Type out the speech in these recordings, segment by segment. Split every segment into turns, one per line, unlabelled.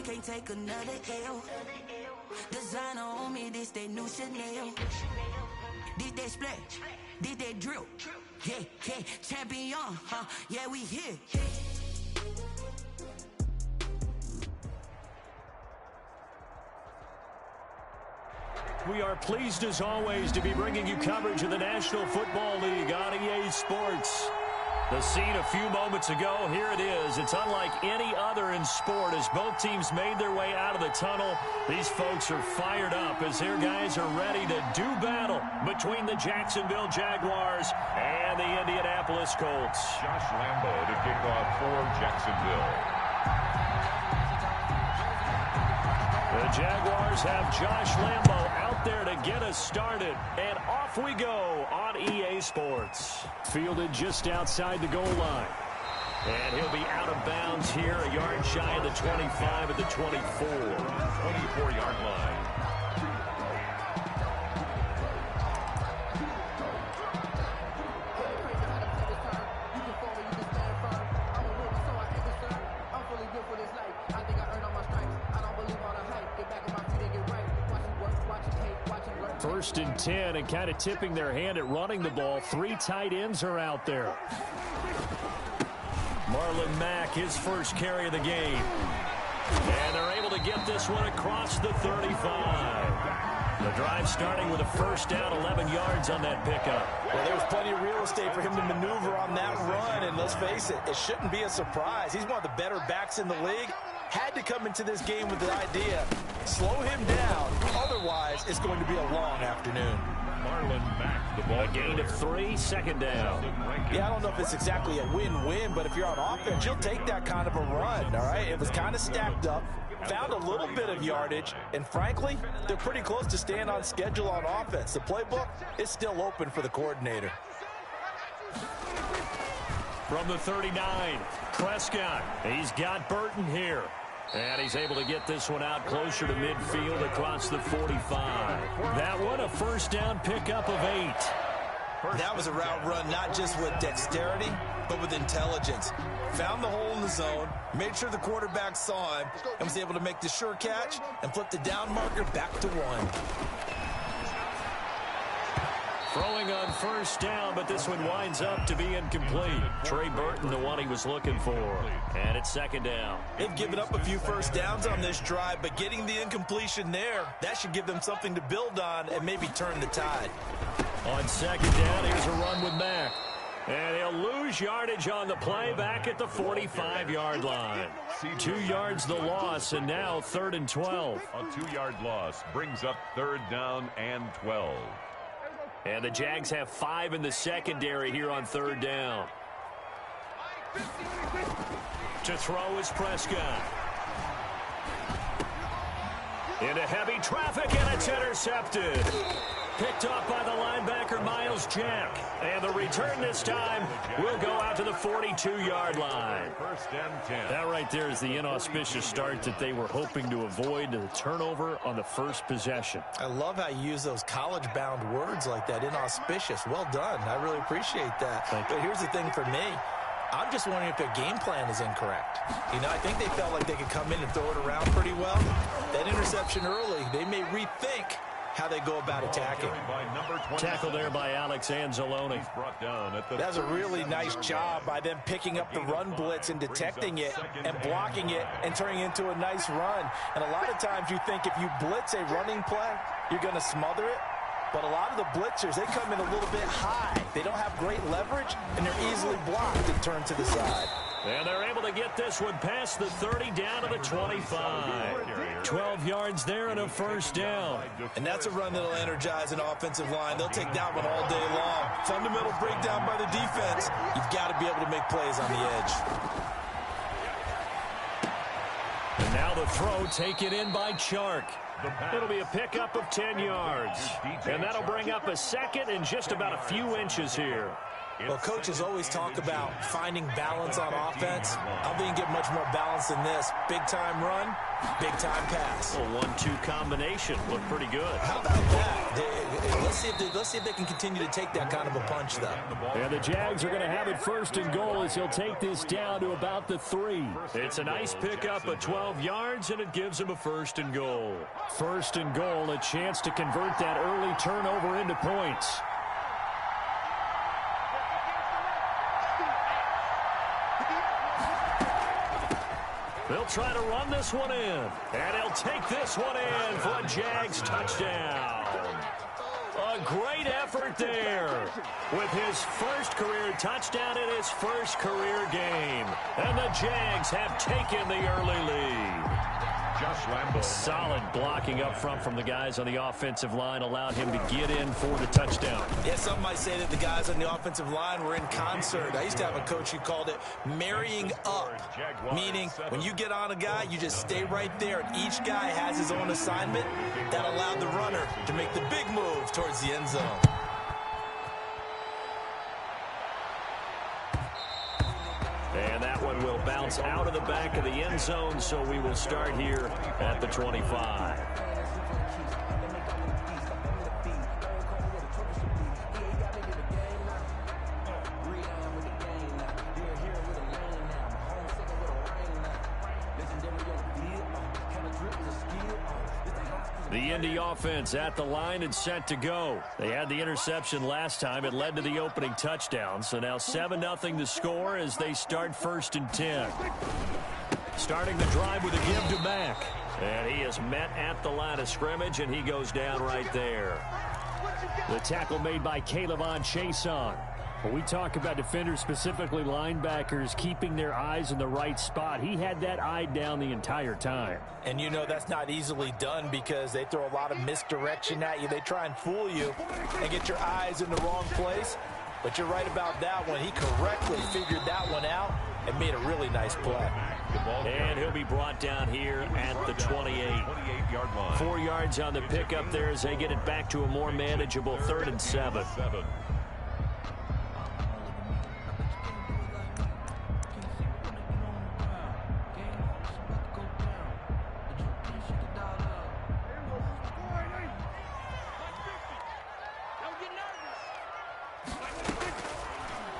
win, can't take another L. Designer on me, this that new Chanel. This that splash, this that drill. Yeah, yeah, champion, huh? Yeah, we here.
We are pleased as always to be bringing you coverage of the National Football League on EA Sports. The scene a few moments ago, here it is. It's unlike any other in sport as both teams made their way out of the tunnel. These folks are fired up as their guys are ready to do battle between the Jacksonville Jaguars and the Indianapolis Colts.
Josh Lambo to kick off for Jacksonville.
The Jaguars have Josh Lambo out there to get us started. And off we go on EA Sports. Fielded just outside the goal line. And he'll be out of bounds here, a yard shy of the 25 at the 24.
24-yard line.
First and 10, and kind of tipping their hand at running the ball. Three tight ends are out there. Marlon Mack, his first carry of the game. And they're able to get this one across the 35. The drive starting with a first down, 11 yards on that pickup.
Well, there was plenty of real estate for him to maneuver on that run, and let's face it, it shouldn't be a surprise. He's one of the better backs in the league. Had to come into this game with the idea, slow him down, otherwise it's going to be a long afternoon.
Marlon Mack, the ball.
A gain of 3, second down.
Yeah, I don't know if it's exactly a win-win, but if you're on offense, you'll take that kind of a run, all right? It was kind of stacked up, found a little bit of yardage, and frankly, they're pretty close to staying on schedule on offense. The playbook is still open for the coordinator.
From the 39, Prescott. He's got Burton here. And he's able to get this one out closer to midfield across the 45. That one a first down pickup of 8.
That was a route run not just with dexterity, but with intelligence. Found the hole in the zone, made sure the quarterback saw him, and was able to make the sure catch and flip the down marker back to 1.
Throwing on first down, but this one winds up to be incomplete. Trey Burton, the one he was looking for. And it's second down.
They've given up a few first downs on this drive, but getting the incompletion there, that should give them something to build on and maybe turn the tide.
On second down, here's a run with Mack. And he'll lose yardage on the play back at the 45-yard line. 2 yards the loss, and now 3rd and 12.
A 2-yard loss brings up 3rd down and 12.
And the Jags have 5 in the secondary here on 3rd down. To throw is Prescott. Into heavy traffic, and it's intercepted. Picked off by the linebacker, Miles Jack. And the return this time will go out to the 42-yard line.
First and 10.
That right there is the inauspicious start that they were hoping to avoid, the turnover on the first possession.
I love how you use those college-bound words like that, inauspicious. Well done. I really appreciate that. But here's the thing for me. I'm just wondering if their game plan is incorrect. You know, I think they felt like they could come in and throw it around pretty well. That interception early, they may rethink how they go about attacking.
Tackle there by Alex Anzalone.
That's a really nice job by them picking up the run blitz and detecting it and blocking it and turning it into a nice run. And a lot of times you think if you blitz a running play, you're going to smother it. But a lot of the blitzers, they come in a little bit high. They don't have great leverage, and they're easily blocked and turned to the side.
And they're able to get this one past the 30 down to the 25. 12 yards there and a first down.
And that's a run that'll energize an offensive line. They'll take that one all day long. Fundamental breakdown by the defense. You've got to be able to make plays on the edge.
And now the throw taken in by Chark. It'll be a pickup of 10 yards. And that'll bring up a second and just about a few inches here.
Well, coaches always talk about finding balance on offense. I don't think you can get much more balance than this. Big-time run, big-time pass.
A 1-2 combination. Looked pretty good.
How about that? Let's see if they can continue to take that kind of a punch, though.
And the Jags are going to have it first and goal as he'll take this down to about the 3. It's a nice pickup of 12 yards, and it gives him a first and goal. First and goal, a chance to convert that early turnover into points. They'll try to run this one in, and he'll take this one in for a Jags touchdown. A great effort there with his first career touchdown in his first career game. And the Jags have taken the early lead. Solid blocking up front from the guys on the offensive line allowed him to get in for the touchdown.
Yeah, some might say that the guys on the offensive line were in concert. I used to have a coach who called it marrying up, meaning when you get on a guy, you just stay right there, and each guy has his own assignment. That allowed the runner to make the big move towards the end zone.
And that one will bounce out of the back of the end zone, so we will start here at the 25. The Indy offense at the line and set to go. They had the interception last time. It led to the opening touchdown. So now 7-0 the score as they start 1st and 10. Starting the drive with a give to Mack. And he is met at the line of scrimmage, and he goes down right there. The tackle made by K'Lavon Chaisson. When we talk about defenders, specifically linebackers, keeping their eyes in the right spot, he had that eye down the entire time.
And you know that's not easily done because they throw a lot of misdirection at you. They try and fool you and get your eyes in the wrong place. But you're right about that one. He correctly figured that one out and made a really nice play.
And he'll be brought down here at the 28-yard line. 4 yards on the pickup there as they get it back to a more manageable 3rd and 7.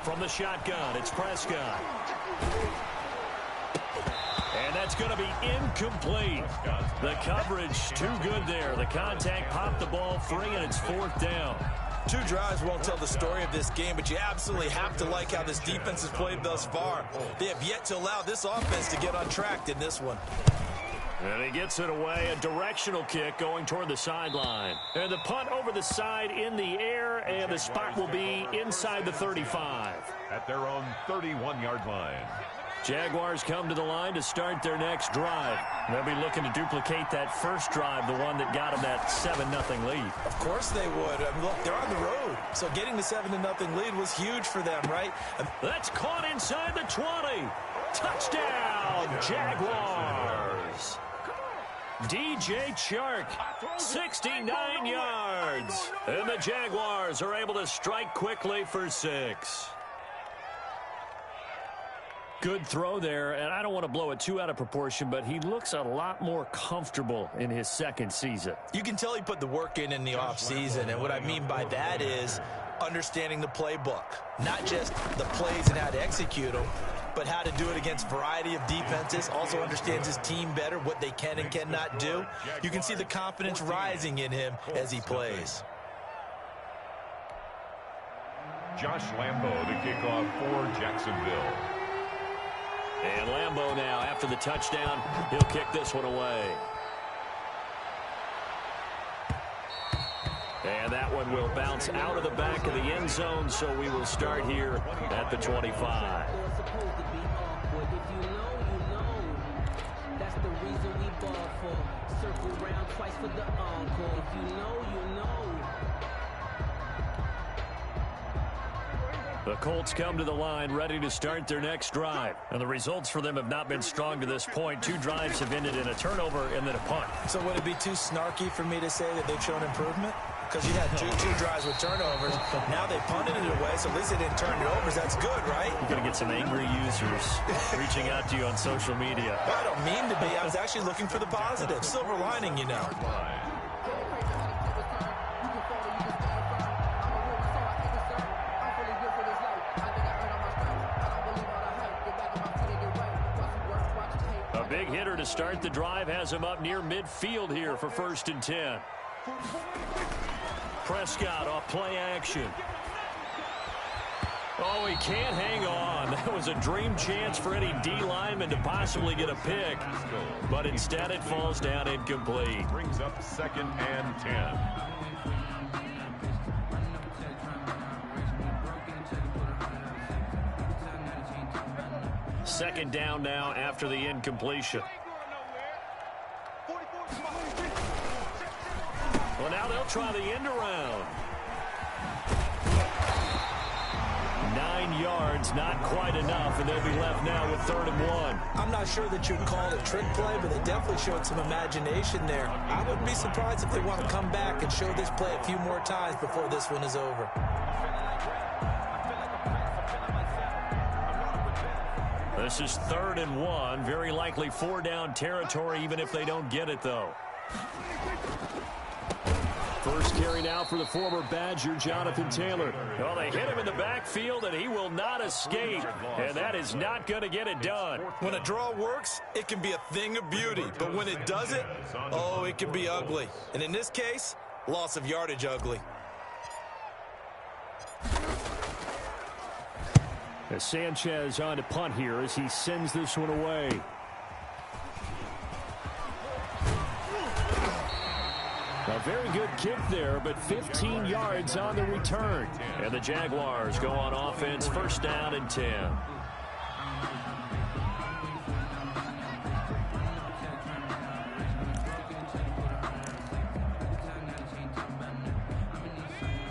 From the shotgun, it's Prescott. And that's going to be incomplete. The coverage too good there. The contact popped the ball free, and it's 4th down.
2 drives won't tell the story of this game, but you absolutely have to like how this defense has played thus far. They have yet to allow this offense to get untracked in this one.
And he gets it away, a directional kick going toward the sideline. And the punt over the side in the air, and the spot will be inside the 35.
At their own 31-yard line.
Jaguars come to the line to start their next drive. They'll be looking to duplicate that first drive, the one that got them that 7-0 lead.
Of course they would. I mean, look, they're on the road. So getting the 7-0 lead was huge for them, right?
That's caught inside the 20. Touchdown, Jaguars. DJ Chark, 69 yards. And the Jaguars are able to strike quickly for 6. Good throw there, and I don't want to blow it too out of proportion, but he looks a lot more comfortable in his second season.
You can tell he put the work in the offseason, and what I mean by that is understanding the playbook. Not just the plays and how to execute them, but how to do it against a variety of defenses. Also understands his team better, what they can and cannot do. You can see the confidence rising in him as he plays.
Josh Lambo to kick off for Jacksonville.
And Lambo now, after the touchdown, he'll kick this one away. And that one will bounce out of the back of the end zone, so we will start here at the 25.
That's the reason we ball for. Circle round twice for the encore. If you know, you know.
The Colts come to the line ready to start their next drive. And the results for them have not been strong to this point. 2 drives have ended in a turnover and then a punt.
So would it be too snarky for me to say that they've shown improvement? because you had two drives with turnovers. Now they punted it away, so at least they didn't turn it over. That's good, right?
You're going to get some angry users reaching out to you on social media.
Well, I don't mean to be. I was actually looking for the positive. Silver lining, you know.
A big hitter to start the drive has him up near midfield here for 1st and 10. Prescott off play action. Oh, he can't hang on. That was a dream chance for any D lineman to possibly get a pick. But instead it falls down incomplete.
Brings up 2nd and 10.
Second down now after the incompletion. Well, now they'll try the end around. 9 yards, not quite enough, and they'll be left now with 3rd and 1.
I'm not sure that you'd call it a trick play, but they definitely showed some imagination there. I wouldn't be surprised if they want to come back and show this play a few more times before this one is over.
This is 3rd and 1, very likely 4-down territory, even if they don't get it, though. First carry now for the former Badger, Jonathan Taylor. Well, they hit him in the backfield, and he will not escape. And that is not going to get it done.
When a draw works, it can be a thing of beauty. But when it doesn't, oh, it can be ugly. And in this case, loss of yardage ugly.
As Sanchez on to punt here as he sends this one away. A very good kick there, but 15 yards on the return. And the Jaguars go on offense, 1st down and 10.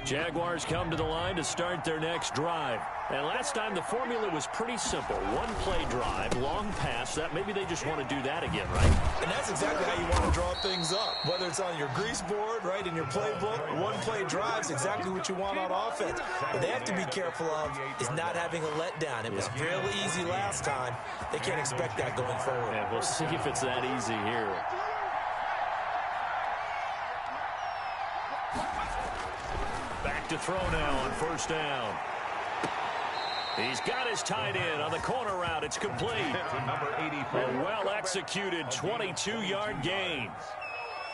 Jaguars come to the line to start their next drive. And last time the formula was pretty simple. 1-play drive, long pass. That maybe they just want to do that again, right?
And that's exactly how you want to draw things up. Whether it's on your grease board, right, in your playbook, 1-play drive's exactly what you want on offense. What they have to be careful of is not having a letdown. It was real easy last time. They can't expect that going forward.
And we'll see if it's that easy here. To throw now on 1st down. He's got his tight end on the corner route. It's complete.
To number 84.
A well-executed 22-yard gain.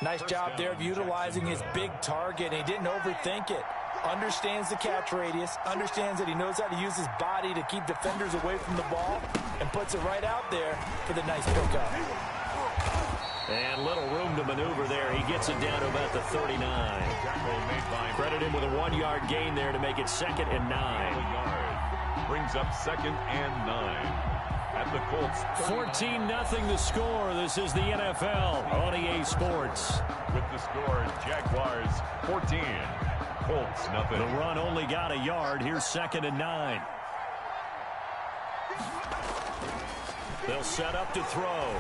Nice job there of utilizing his big target. He didn't overthink it. Understands the catch radius. Understands that he knows how to use his body to keep defenders away from the ball. And puts it right out there for the nice pickup.
And little room to maneuver there. He gets it down to about the 39. Credit him with a 1-yard gain there to make it 2nd and 9.
Brings up 2nd and 9. At the Colts.
14-0 the score. This is the NFL on EA Sports.
With the score, Jaguars 14. Colts nothing.
The run only got a yard. Here's 2nd and 9. They'll set up to throw.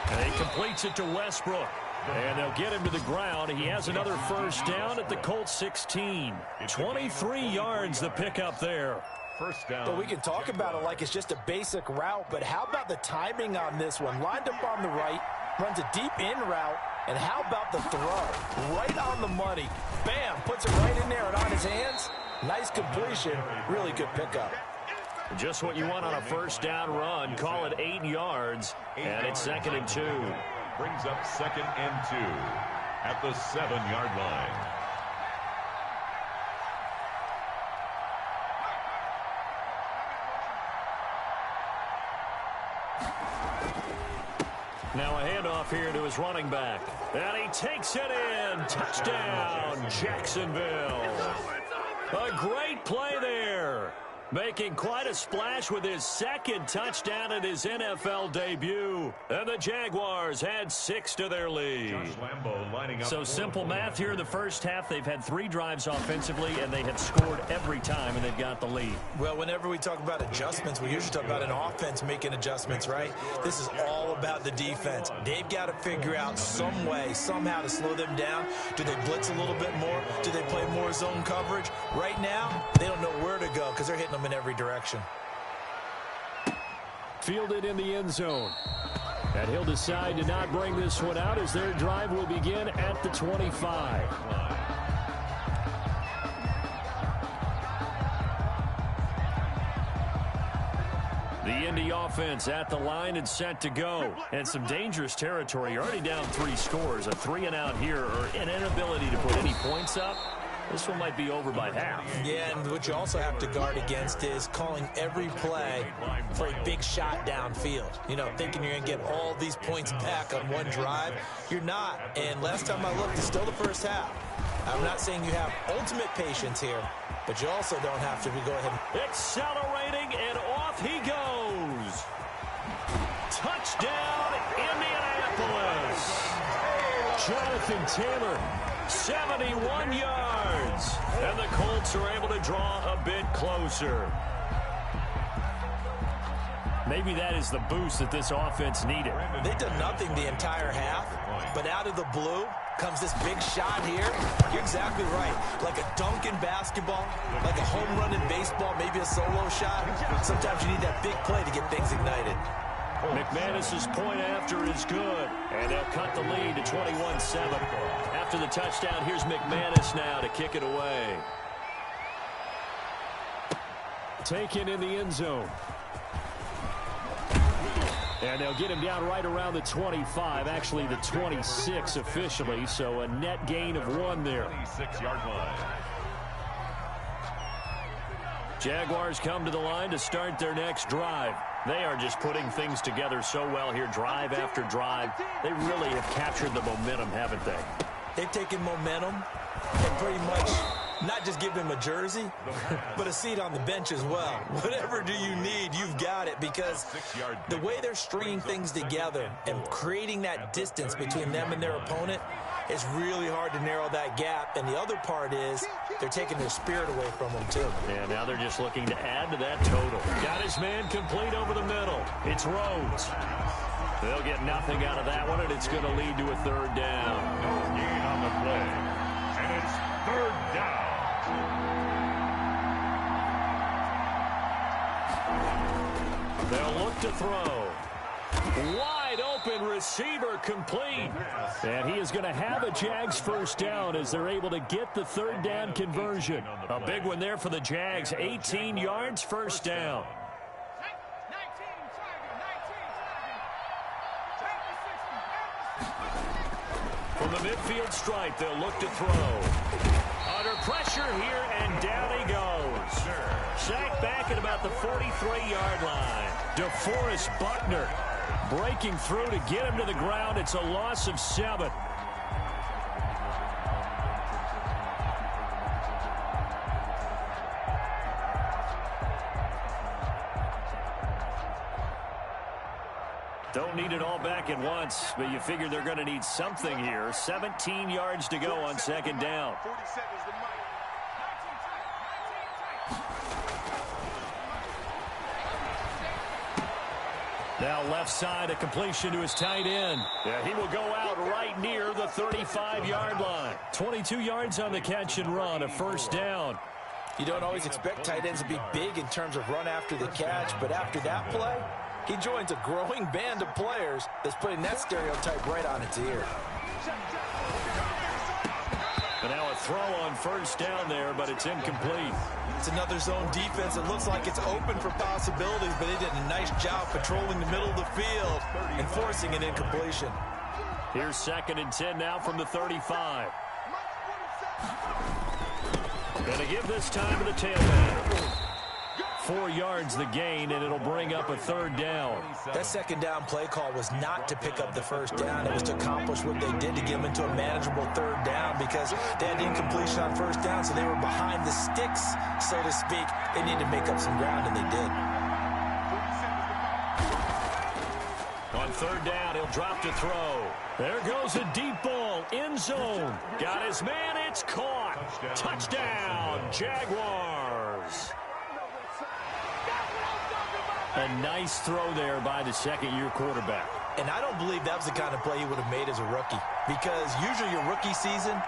And he completes it to Westbrook. And they'll get him to the ground. He has another 1st down at the Colts 16. 23 yards the pickup there.
1st down.
But we can talk about it like it's just a basic route, but how about the timing on this one? Lined up on the right, runs a deep in route, and how about the throw? Right on the money. Bam, puts it right in there and on his hands. Nice completion. Really good pickup.
Just what you want on a 1st down run. Call it 8 yards, and it's 2nd and 2.
Brings up 2nd and 2 at the 7-yard line.
Now a handoff here to his running back. And he takes it in. Touchdown, Jacksonville. A great play there. Making quite a splash with his second touchdown in his NFL debut. And the Jaguars had 6 to their lead. So simple math here in the first half. They've had 3 drives offensively, and they have scored every time, and they've got the lead.
Well, whenever we talk about adjustments, we usually talk about an offense making adjustments, right? This is all about the defense. They've got to figure out some way, somehow to slow them down. Do they blitz a little bit more? Do they play more zone coverage? Right now, they don't know where to go because they're hitting them in every direction.
Fielded in the end zone. And he'll decide to not bring this one out as their drive will begin at the 25. The Indy offense at the line and set to go. And some dangerous territory. You're already down 3 scores. A 3-and-out here, or an inability to put any points up. This one might be over by half.
Yeah, and what you also have to guard against is calling every play for a big shot downfield. You know, thinking you're going to get all these points back on one drive. You're not. And last time I looked, it's still the first half. I'm not saying you have ultimate patience here, but you also don't have to go ahead.
Accelerating, and off he goes. Touchdown, Indianapolis. Jonathan Taylor, 71 yards. And the Colts are able to draw a bit closer. Maybe that is the boost that this offense needed.
They've done nothing the entire half, but out of the blue comes this big shot here. You're exactly right. Like a dunk in basketball, like a home run in baseball, maybe a solo shot. Sometimes you need that big play to get things ignited.
McManus's point after is good, and they'll cut the lead to 21-7. After the touchdown, here's McManus now to kick it away. Taken in the end zone. And they'll get him down right around the 25, actually the 26 officially, so a net gain of 1 there.
26-yard line.
Jaguars come to the line to start their next drive. They are just putting things together so well here, drive after drive. They really have captured the momentum, haven't they?
They've taken momentum and pretty much not just give them a jersey, but a seat on the bench as well. Whatever do you need, you've got it, because the way they're stringing things together and creating that distance between them and their opponent, it's really hard to narrow that gap. And the other part is they're taking their spirit away from them, too.
And now they're just looking to add to that total. Got his man complete over the middle. It's Rhodes. They'll get nothing out of that one, and it's going to lead to a 3rd down.
No gain on the play. And it's 3rd down.
They'll look to throw. Wide open receiver complete. And he is going to have a Jags 1st down as they're able to get the 3rd down conversion. A big one there for the Jags. 18 yards, 1st down. From the midfield stripe, they'll look to throw. Under pressure here, and down he goes. Sacked back at about the 43-yard line. DeForest Buckner breaking through to get him to the ground. It's a loss of 7. Don't need it all back at once, but you figure they're going to need something here. 17 yards to go on 2nd down. Now left side, a completion to his tight end. Yeah, he will go out right near the 35-yard line. 22 yards on the catch and run, a 1st down.
You don't always expect tight ends to be big in terms of run after the catch, but after that play, he joins a growing band of players that's putting that stereotype right on its ear.
And now a throw on 1st down there, but it's incomplete.
It's another zone defense. It looks like it's open for possibilities, but they did a nice job patrolling the middle of the field and forcing an incompletion.
Here's 2nd and 10 now from the 35. Going to give this time to the tailback. 4 yards the gain, and it'll bring up a 3rd down.
That 2nd down play call was not to pick up the 1st down. It was to accomplish what they did to get them into a manageable 3rd down because they had incompletion on 1st down, so they were behind the sticks, so to speak. They needed to make up some ground, and they did.
On 3rd down, he'll drop to throw. There goes a deep ball, end zone. Got his man, it's caught. Touchdown, Jaguars. A nice throw there by the 2nd-year quarterback.
And I don't believe that was the kind of play he would have made as a rookie because usually your rookie season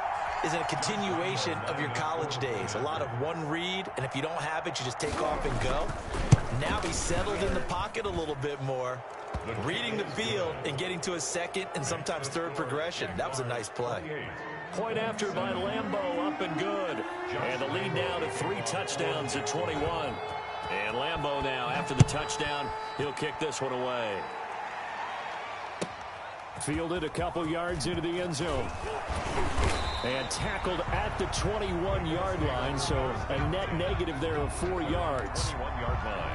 is a continuation of your college days. A lot of one read, and if you don't have it, you just take off and go. Now he's settled in the pocket a little bit more, reading the field and getting to a 2nd and sometimes 3rd progression. That was a nice play.
Point after by Lambeau, up and good. And the lead now to 3 touchdowns at 21. And Lambeau now, after the touchdown, he'll kick this one away. Fielded a couple yards into the end zone. And tackled at the 21-yard line, so a net negative there of 4 yards.
21-yard line.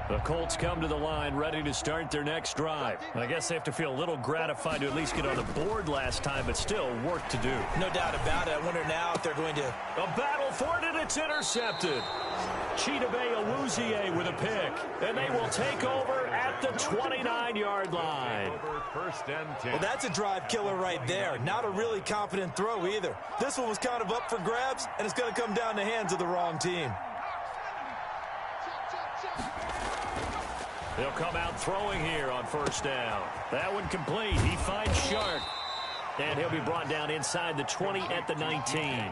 The Colts come to the line ready to start their next drive. I guess they have to feel a little gratified to at least get on the board last time, but still work to do.
No doubt about it. I wonder now if they're going to...
A battle for it, and it's intercepted. Chidobe Awuzie with a pick, and they will take over at the 29-yard line.
First and 10.
Well, that's a drive killer right there. Not a really confident throw either. This one was kind of up for grabs, and it's going to come down the hands of the wrong team.
They'll come out throwing here on 1st down. That one complete. He finds Shark. And he'll be brought down inside the 20 at the 19.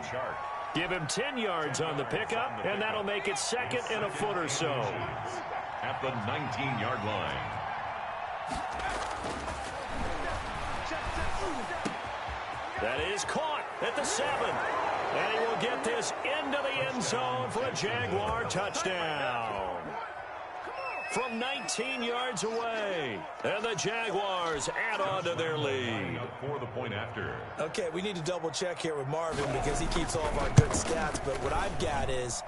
Give him 10 yards on the pickup, and that'll make it 2nd and a foot or so.
At the 19-yard line.
That is caught at the 7. And he will get this into the end zone for a Jaguar touchdown. From 19 yards away. And the Jaguars add on to their lead.
For the point after.
Okay, we need to double check here with Marvin because he keeps all of our good stats. But what I've got is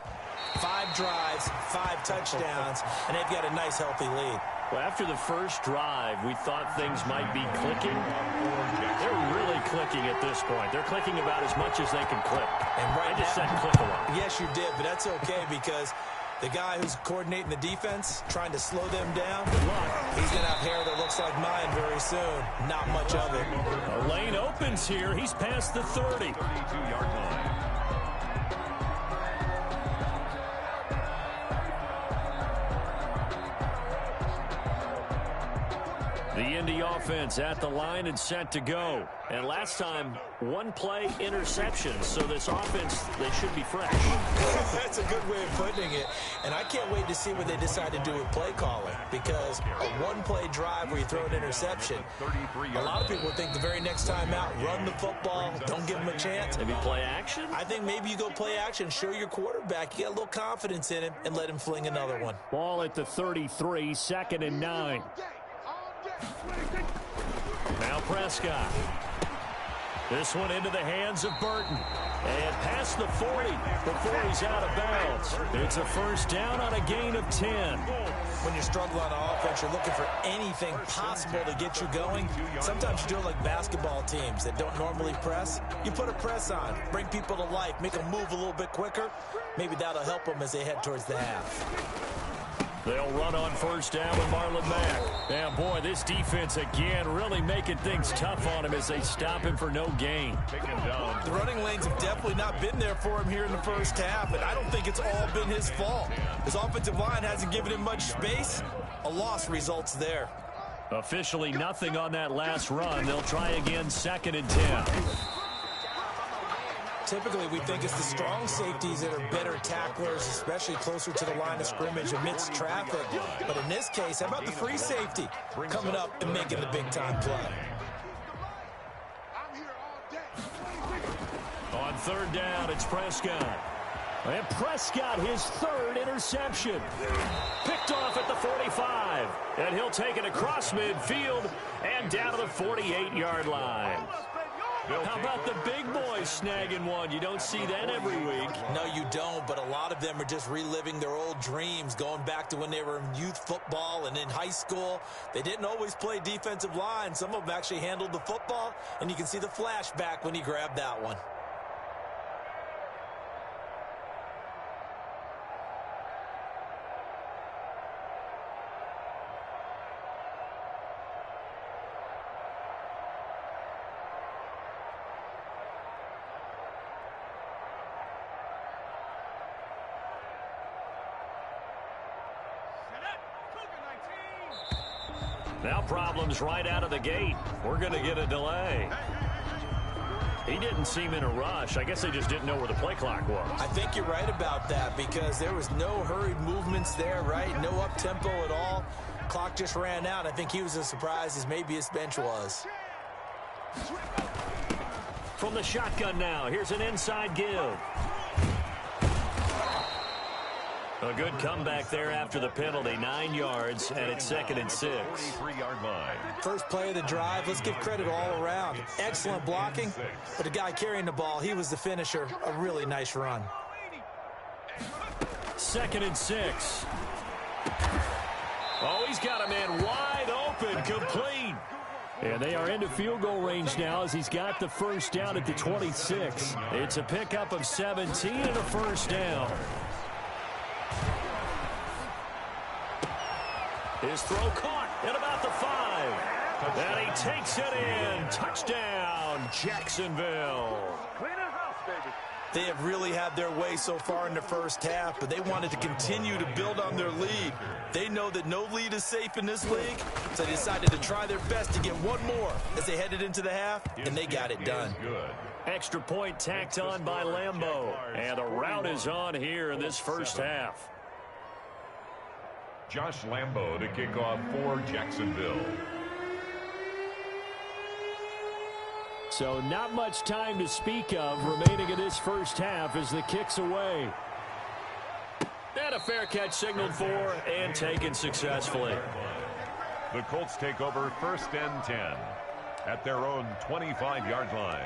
5 drives, 5 touchdowns, and they've got a nice, healthy lead.
Well, after the first drive, we thought things might be clicking. They're really clicking at this point. They're clicking about as much as they can click.
And right
I just
now,
said click a lot.
Yes, you did, but that's okay because the guy who's coordinating the defense, trying to slow them down, he's going to have hair that looks like mine very soon. Not much of it.
A lane opens here. He's past the 30.
32-yard line.
The Indy offense at the line and set to go. And last time, 1 play interception. So this offense, they should be fresh.
That's a good way of putting it. And I can't wait to see what they decide to do with play calling. Because a 1-play drive where you throw an interception, a lot of people think the very next time out, run the football, don't give them a chance.
Maybe play action?
I think maybe you go play action, show your quarterback, you get a little confidence in him, and let him fling another one.
Ball at the 33, 2nd and 9. Now Prescott. This one into the hands of Burton. And past the 40 before he's out of bounds. It's a 1st down on a gain of 10.
When you're struggling on offense, you're looking for anything possible to get you going. Sometimes you do it like basketball teams that don't normally press. You put a press on, bring people to life, make them move a little bit quicker. Maybe that'll help them as they head towards the half.
They'll run on 1st down with Marlon Mack. And boy, this defense again really making things tough on him as they stop him for no gain.
The running lanes have definitely not been there for him here in the first half, and I don't think it's all been his fault. His offensive line hasn't given him much space. A loss results there.
Officially nothing on that last run. They'll try again 2nd and 10.
Typically, we think it's the strong safeties that are better tacklers, especially closer to the line of scrimmage amidst traffic. But in this case, how about the free safety coming up and making the big-time play?
On 3rd down, it's Prescott. And Prescott, his 3rd interception. Picked off at the 45. And he'll take it across midfield and down to the 48-yard line. How about the big boys snagging one? You don't see that every week.
No, you don't, but a lot of them are just reliving their old dreams, going back to when they were in youth football and in high school. They didn't always play defensive line. Some of them actually handled the football, and you can see the flashback when he grabbed that one.
Now problems right out of the gate. We're going to get a delay. He didn't seem in a rush. I guess they just didn't know where the play clock was.
I think you're right about that because there was no hurried movements there, right? No up-tempo at all. Clock just ran out. I think he was as surprised as maybe his bench was.
From the shotgun now, here's an inside give. A good comeback there after the penalty. 9 yards, and it's 2nd and 6.
43-yard line.
First play of the drive, let's give credit all around. Excellent blocking, but the guy carrying the ball, he was the finisher. A really nice run.
2nd and 6. Oh, he's got a man wide open, complete. And they are into field goal range now as he's got the first down at the 26. It's a pickup of 17 and a first down. His throw caught at about the 5. And he takes it in. Touchdown, Jacksonville.
They have really had their way so far in the first half, but they wanted to continue to build on their lead. They know that no lead is safe in this league, so they decided to try their best to get one more as they headed into the half, and they got it done.
Extra point tacked on by Lambeau. And the route is on here in this first half.
Josh Lambeau to kick off for Jacksonville.
So not much time to speak of remaining in this first half as the kick's away. And a fair catch signaled for and taken successfully.
The Colts take over 1st and 10 at their own 25-yard line.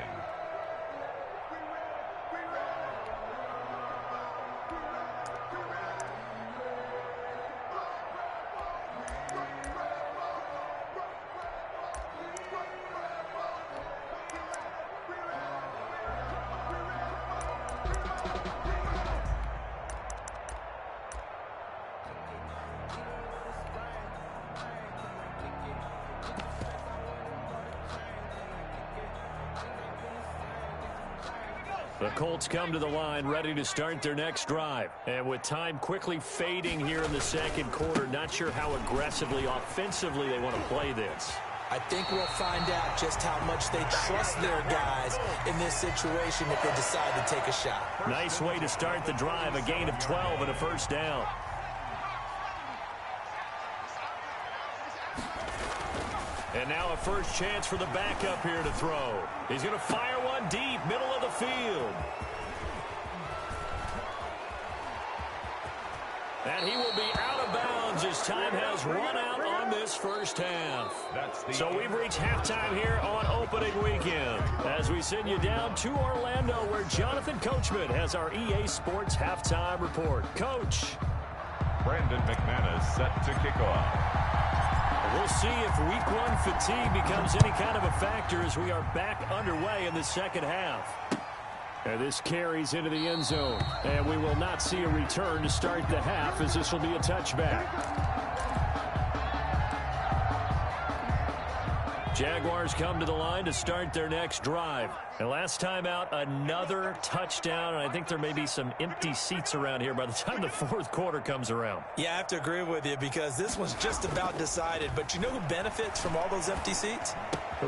The Colts come to the line ready to start their next drive. And with time quickly fading here in the second quarter, not sure how aggressively, offensively they want to play this.
I think we'll find out just how much they trust their guys in this situation if they decide to take a shot.
Nice way to start the drive, a gain of 12 and a first down. And now a first chance for the backup here to throw. He's going to fire one deep, middle of the field. And he will be out of bounds as time has run out on this first half. So we've reached halftime here on opening weekend as we send you down to Orlando where Jonathan Coachman has our EA Sports halftime report. Coach.
Brandon McManus set to kick off.
We'll see if week one fatigue becomes any kind of a factor as we are back underway in the second half. And this carries into the end zone. And we will not see a return to start the half as this will be a touchback. Jaguars come to the line to start their next drive. And last time out, another touchdown. And I think there may be some empty seats around here by the time the fourth quarter comes around.
Yeah, I have to agree with you because this one's just about decided. But you know who benefits from all those empty seats?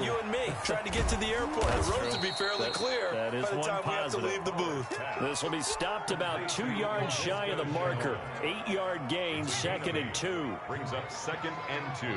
You and me, trying to get to the airport. The roads will be fairly clear by the time we have to leave the booth.
This will be stopped about 2 yards shy of the marker. 8-yard gain, 2nd and 2.
Brings up 2nd and 2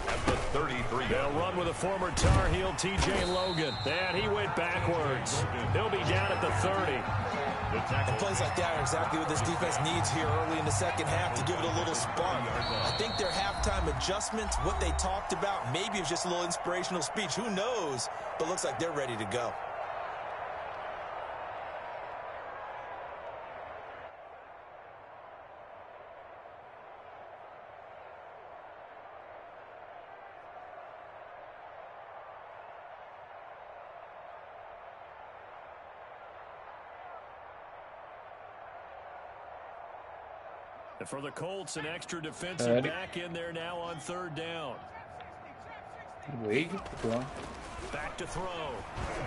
at the 33.
They'll run with a former Tar Heel, T.J. Logan. And he went backwards. He'll be down at the 30.
And plays like that are exactly what this defense needs here early in the second half to give it a little spark. I think their halftime adjustments, what they talked about, maybe it was just a little inspirational speech. Who knows? But looks like they're ready to go.
For the Colts, an extra defensive back in there now on third down.
Oui, toi.
Back to throw.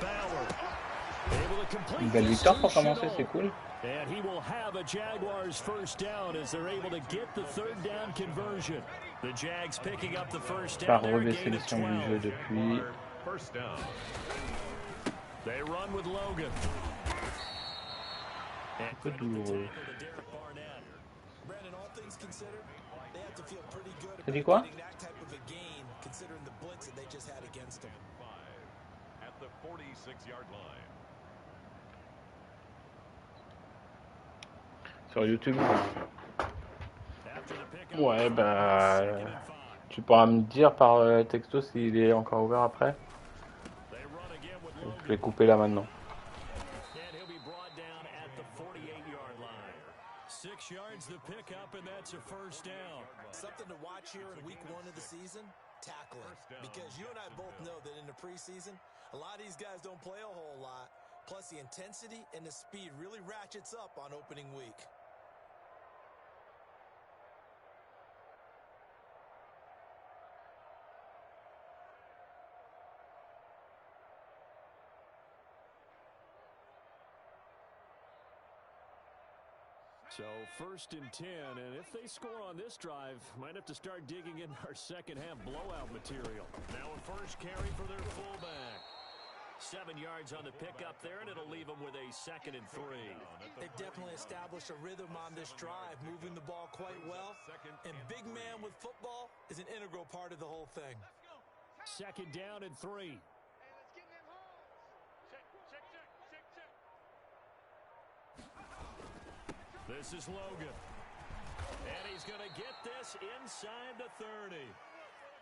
Bauer. Able to complete
Une belle victoire pour commencer, c'est cool.
And he will have a Jaguars first down as they're able to get the third down conversion. The Jags picking up the first down.
Pas rebaisser le son du jeu depuis.
First down.
They run with Logan.
Un peu douloureux. T'as dit quoi? Sur YouTube. Ouais, bah... tu pourras me dire par texto s'il est encore ouvert après. Je vais couper là maintenant.
6 yards the pickup, and that's a first down.
Something to watch here in week 1 of the season, tackling. Because you and I both know that in the preseason, a lot of these guys don't play a whole lot. Plus the intensity and the speed really ratchets up on opening week.
So 1st and 10, and if they score on this drive, might have to start digging in our second half blowout material. Now a first carry for their fullback. 7 yards on the pickup there, and it'll leave them with a 2nd and 3.
They've definitely established a rhythm on this drive, moving the ball quite well. And big man with football is an integral part of the whole thing.
2nd down and 3. This is Logan. And he's going to get this inside the 30.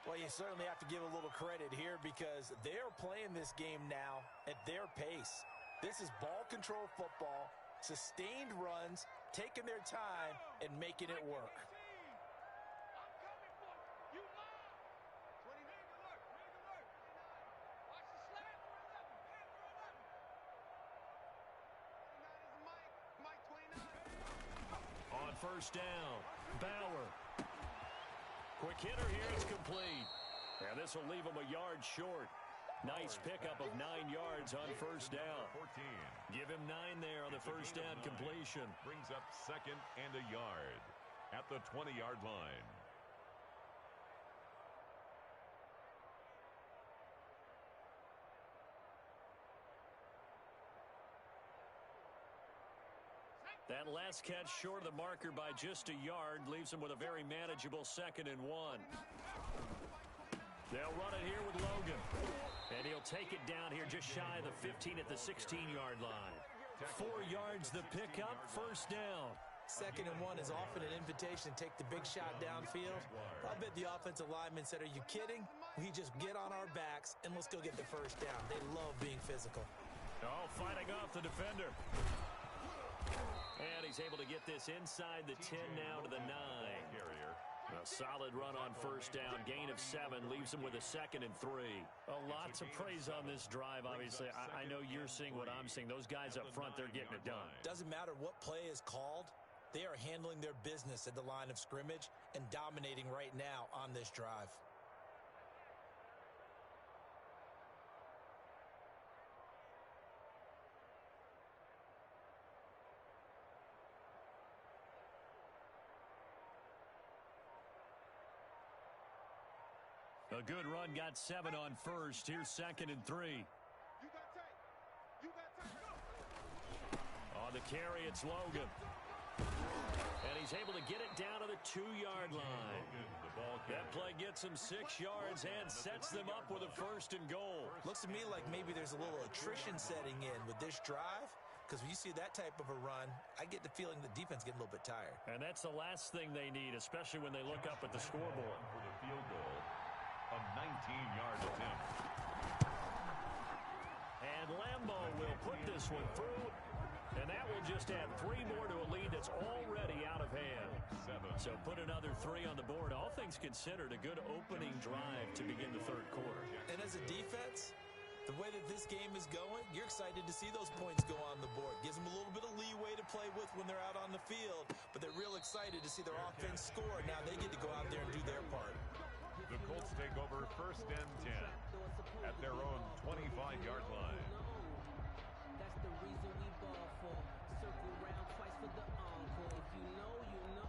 Well, you certainly have to give a little credit here because they're playing this game now at their pace. This is ball control football, sustained runs, taking their time, and making it work.
First down, Bauer. Quick hitter here, it's complete. And this will leave him a yard short. Nice pickup of 9 yards on first down.
14.
Give him 9 there on the first down completion.
Brings up 2nd and a yard at the 20-yard line.
That last catch short of the marker by just a yard leaves him with a very manageable 2nd and 1. They'll run it here with Logan. And he'll take it down here just shy of the 15 at the 16-yard line. 4 yards the pickup, first down.
2nd and 1 is often an invitation to take the big shot downfield. I bet the offensive linemen said, are you kidding? We just get on our backs and let's go get the first down. They love being physical.
Oh, fighting off the defender. And he's able to get this inside the 10 now to the 9. A solid run on first down. Gain of 7 leaves him with a 2nd and 3. A lot to praise on this drive, obviously. I know you're seeing what I'm seeing. Those guys up front, they're getting it done.
Doesn't matter what play is called. They are handling their business at the line of scrimmage and dominating right now on this drive.
A good run, got 7 on first. Here's 2nd and 3. On the carry, it's Logan. And he's able to get it down to the 2-yard line. That play gets him 6 yards and sets them up with a 1st and goal.
Looks to me like maybe there's a little attrition setting in with this drive. because when you see that type of a run, I get the feeling the defense getting a little bit tired.
And that's the last thing they need, especially when they look up at the scoreboard.
For the field goal, a 19-yard attempt.
And Lambeau will put this one through, and that will just add 3 more to a lead that's already out of hand.
7.
So put another 3 on the board. All things considered, a good opening drive to begin the third quarter.
And as a defense, the way that this game is going, you're excited to see those points go on the board. Gives them a little bit of leeway to play with when they're out on the field, but they're real excited to see their offense score. Now they get to go out there and do their part.
The Colts take over 1st and 10 at their own 25-yard line.
That's the reason we ball for. Circle round twice for the encore. If you know, you know.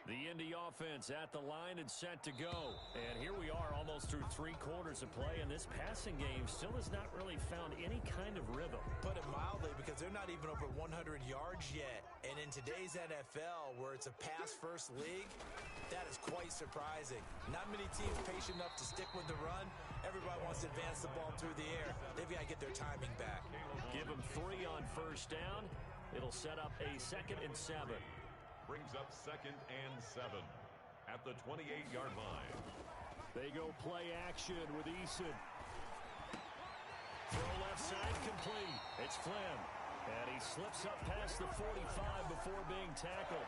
The Indy offense at the line and set to go. And here we are almost through 3 quarters of play, and this passing game still has not really found any kind of rhythm.
Put it mildly, because they're not even over 100 yards yet. And in today's NFL, where it's a pass-first league, that is quite surprising. Not many teams patient enough to stick with the run. Everybody wants to advance the ball through the air. They've got to get their timing back.
Give them 3 on 1st down. It'll set up a 2nd and 7.
Brings up 2nd and 7 at the 28-yard line.
They go play action with Eason. Throw left side complete. It's Flynn. And he slips up past the 45 before being tackled.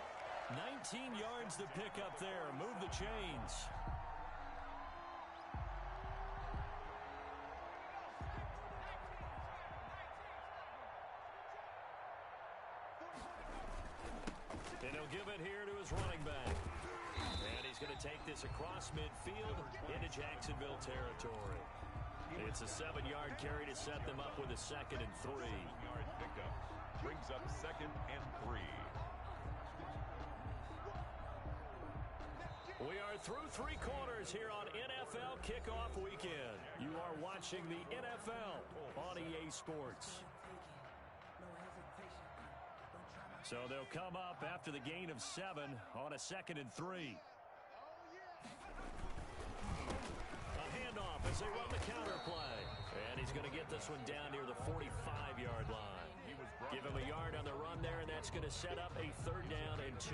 19 yards to pick up there. Move the chains. And he'll give it here to his running back. And he's going to take this across midfield into Jacksonville territory. It's a 7-yard carry to set them up with a 2nd and 3.
7-yard pickup brings up 2nd and 3.
We are through 3 quarters here on NFL Kickoff Weekend. You are watching the NFL on EA Sports. So they'll come up after the gain of 7 on a 2nd and 3. A handoff as they run the counter play. And he's going to get this one down near the 45-yard line. Give him a yard on the run there, and that's going to set up a 3rd down and 2.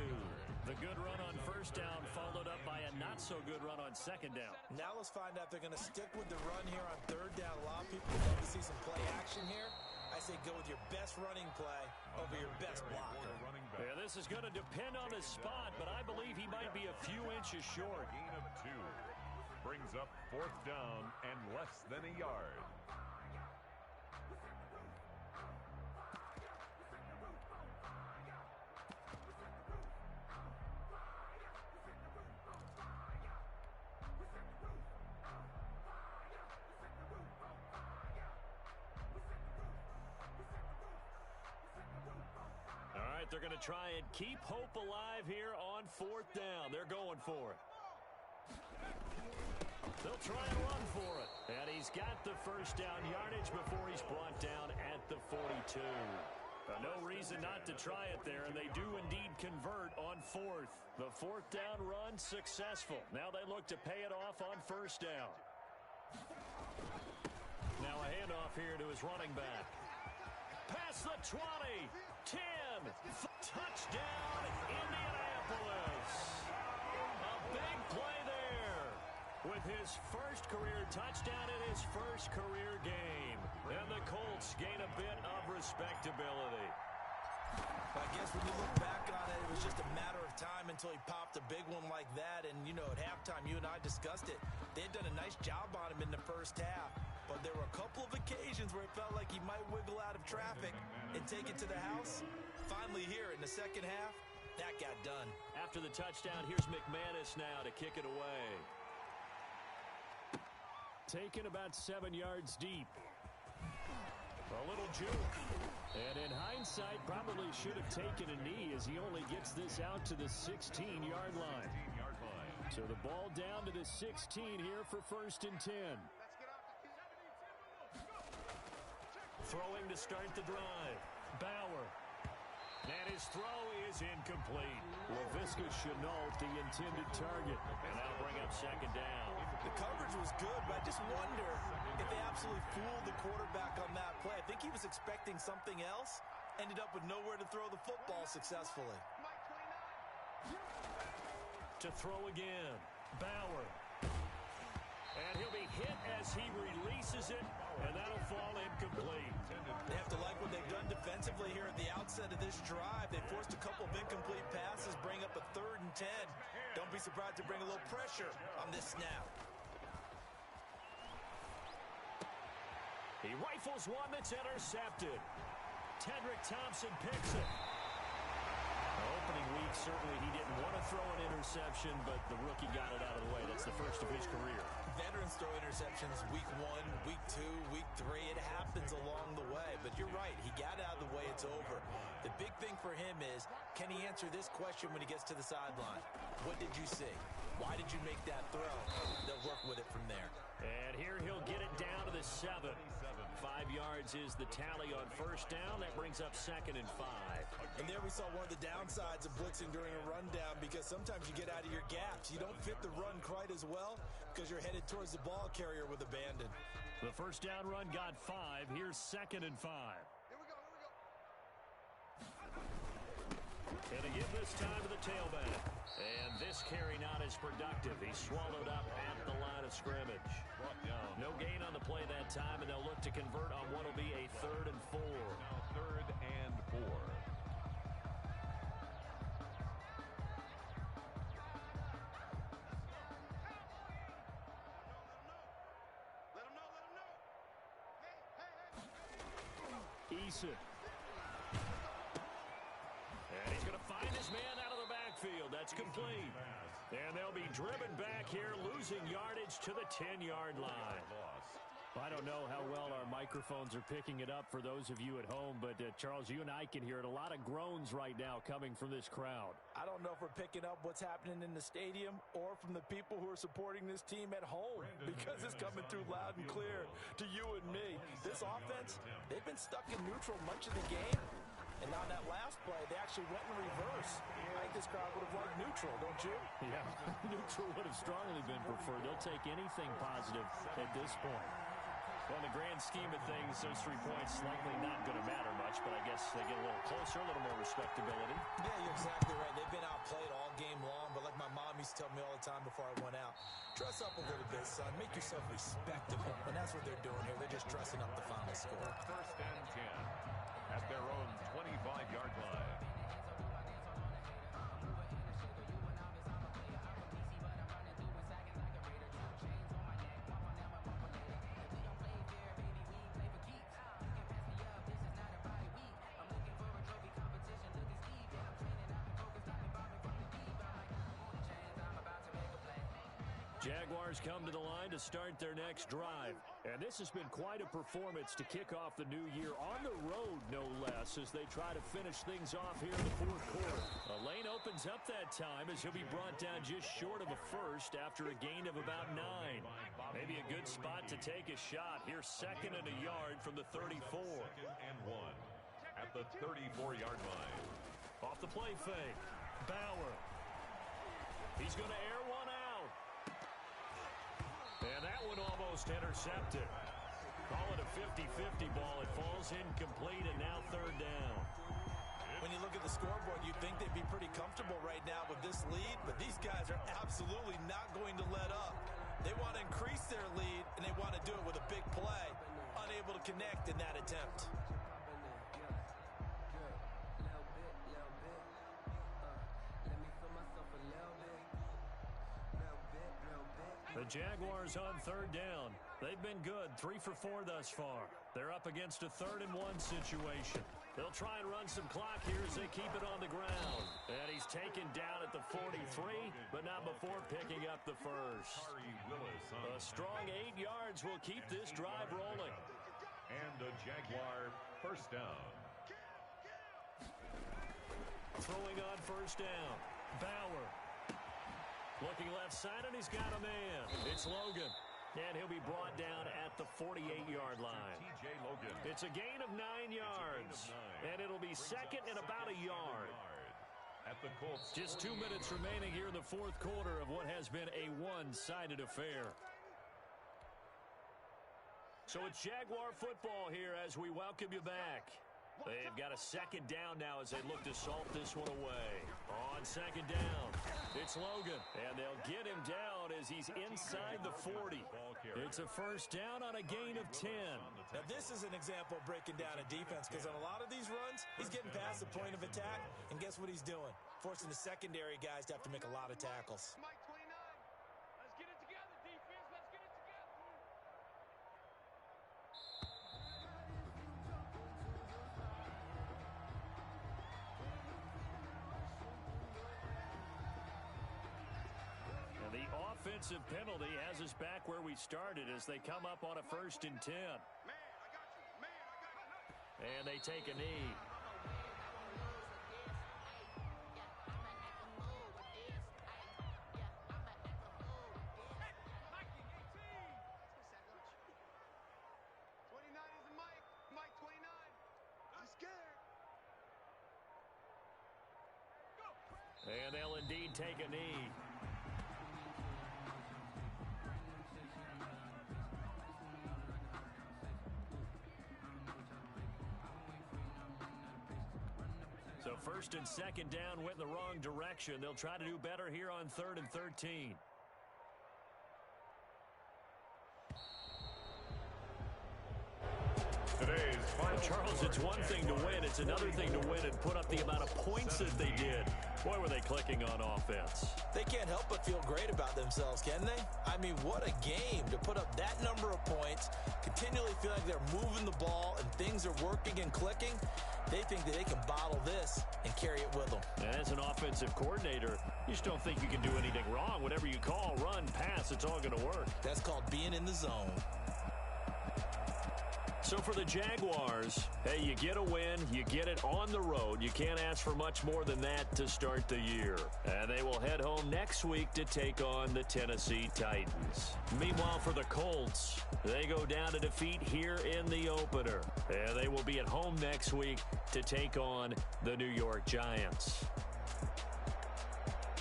The good run on 1st down followed up by a not-so-good run on 2nd down.
Now let's find out if they're going to stick with the run here on 3rd down. A lot of people would love to see some play action here. I say go with your best running play over your best blocker.
Yeah, this is going to depend on his spot, but I believe he might be a few inches short.
Gain of 2 brings up 4th down and less than a yard.
All right, they're going to try and keep hope alive here on 4th down. They're going for it. They'll try and run for it. And he's got the 1st down yardage before he's brought down at the 42. No reason not to try it there, and they do indeed convert on 4th. The 4th down run successful. Now they look to pay it off on 1st down. Now a handoff here to his running back. Past the 20, 10, touchdown Indianapolis. A big play there with his 1st career touchdown in his 1st career game. And the Colts gain a bit of respectability.
I guess when you look back on it, it was just a matter of time until he popped a big one like that. And, you know, at halftime, you and I discussed it. They had done a nice job on him in the 1st half. But there were a couple of occasions where it felt like he might wiggle out of traffic and take it to the house. Finally here in the 2nd half, that got done.
After the touchdown, here's McManus now to kick it away. Taken about 7 yards deep. A little juke. And in hindsight, probably should have taken a knee as he only gets this out to the 16-yard line. So the ball down to the 16 here for 1st and 10. Throwing to start the drive. Bauer. And his throw is incomplete. Laviska Chenault, the intended target. And that'll bring up 2nd down.
The coverage was good, but I just wonder if they absolutely fooled the quarterback on that play. I think he was expecting something else. Ended up with nowhere to throw the football successfully.
To throw again. Bauer. And he'll be hit as he releases it, and that'll fall incomplete.
They have to like what they've done defensively here at the outset of this drive. They forced a couple of incomplete passes, bring up a 3rd and 10. Don't be surprised to bring a little pressure on this snap.
He rifles one that's intercepted. Tedrick Thompson picks it. Opening week, certainly he didn't want to throw an interception, but the rookie got it out of the way. That's the first of his career.
Veterans throw interceptions week 1, week 2, week 3. It happens along the way, but you're right. He got out of the way. It's over. The big thing for him is, can he answer this question when he gets to the sideline? What did you see? Why did you make that throw? They'll work with it from there.
And here he'll get it down to the 7. 5 yards is the tally on 1st down. That brings up 2nd and 5.
And there we saw one of the downsides of blitzing during a rundown, because sometimes you get out of your gaps. You don't fit the run quite as well because you're headed towards the ball carrier with abandon.
The 1st down run got 5. Here's 2nd and 5. And a give this time to the tailback. And this carry not as productive. He's swallowed up at the line of scrimmage. No gain on the play that time, and they'll look to convert on what will be a 3rd and 4.
Now 3rd and 4.
Eason. And he's going to find his man out of the backfield. That's complete. And they'll be driven back here, losing yardage to the 10-yard line. I don't know how well our microphones are picking it up for those of you at home, but Charles, you and I can hear it. A lot of groans right now coming from this crowd.
I don't know if we're picking up what's happening in the stadium or from the people who are supporting this team at home, because it's coming through loud and clear to you and me. This offense, they've been stuck in neutral much of the game. And on that last play, they actually went in reverse. I think this crowd would have liked neutral, don't you?
Yeah, neutral would have strongly been preferred. They'll take anything positive at this point. Well, in the grand scheme of things, those 3 points likely not going to matter much, but I guess they get a little closer, a little more respectability.
Yeah, you're exactly right. They've been outplayed all game long, but like my mom used to tell me all the time before I went out, dress up a little bit, son. Make yourself respectable. And that's what they're doing here. They're just dressing up the final score.
1st and 10 at their own 25-yard line.
Jaguars come to the line to start their next drive. And this has been quite a performance to kick off the new year on the road, no less, as they try to finish things off here in the 4th quarter. A lane opens up that time as he'll be brought down just short of a first after a gain of about 9. Maybe a good spot to take a shot. Here's 2nd and a yard from the 34.
2nd and 1 at the 34-yard line.
Off the play fake. Bauer. He's going to air one out. And that one almost intercepted. Call it a 50-50 ball. It falls incomplete, and now 3rd down.
When you look at the scoreboard, you'd think they'd be pretty comfortable right now with this lead, but these guys are absolutely not going to let up. They want to increase their lead, and they want to do it with a big play. Unable to connect in that attempt.
The Jaguars on 3rd down. They've been good, 3 for 4 thus far. They're up against a 3rd and 1 situation. They'll try and run some clock here as they keep it on the ground. And he's taken down at the 43, but not before picking up the first. A strong 8 yards will keep this drive rolling.
And a Jaguar first down.
Throwing on first down. Bauer. Looking left side, and he's got a man. It's Logan. And he'll be brought down at the 48-yard line.
TJ Logan.
It's a gain of 9 yards. And it'll be second and about a yard.
At the Colts.
Just 2 minutes remaining here in the fourth quarter of what has been a one-sided affair. So it's Jaguar football here as we welcome you back. They've got a second down now as they look to salt this one away. On second down, it's Logan. And they'll get him down as he's inside the 40. It's a first down on a gain of 10.
Now, this is an example of breaking down a defense because on a lot of these runs, he's getting past the point of attack. And guess what he's doing? Forcing the secondary guys to have to make a lot of tackles.
Mike 29. Let's get it together, defense. Let's get it together.
The offensive penalty has us back where we started as they come up on a 1st and 10.
Man, I got you. Man, I got you.
And they take a knee.
Mike 29. I'm scared.
And they'll indeed take a knee. So 1st and 2nd down went in the wrong direction. They'll try to do better here on 3rd and 13. Charles, it's one thing to win. It's another thing to win and put up the amount of points that they did. Boy, were they clicking on offense.
They can't help but feel great about themselves, can they? I mean, what a game to put up that number of points, continually feel like they're moving the ball and things are working and clicking. They think that they can bottle this and carry it with them.
As an offensive coordinator, you just don't think you can do anything wrong. Whatever you call, run, pass, it's all going to work.
That's called being in the zone.
So for the Jaguars, hey, you get a win, you get it on the road. You can't ask for much more than that to start the year. And they will head home next week to take on the Tennessee Titans. Meanwhile, for the Colts, they go down to defeat here in the opener. And they will be at home next week to take on the New York Giants.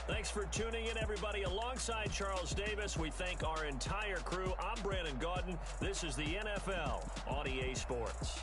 Thanks for tuning in, everybody. Alongside Charles Davis, we thank our entire crew. I'm Brandon Gaudin. This is the NFL on EA Sports.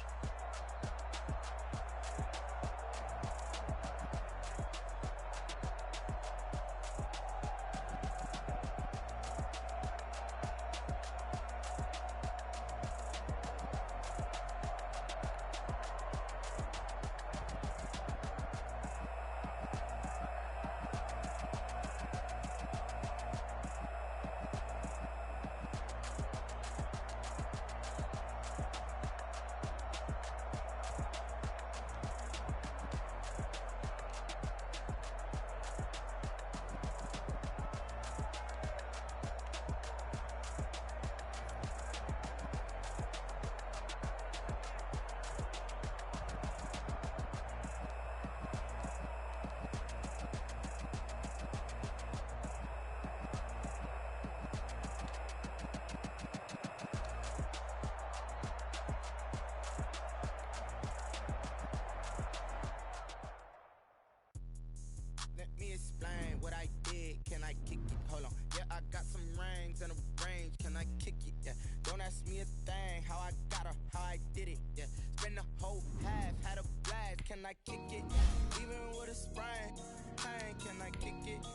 Can I kick it? Even with a sprain, pain, can I kick it?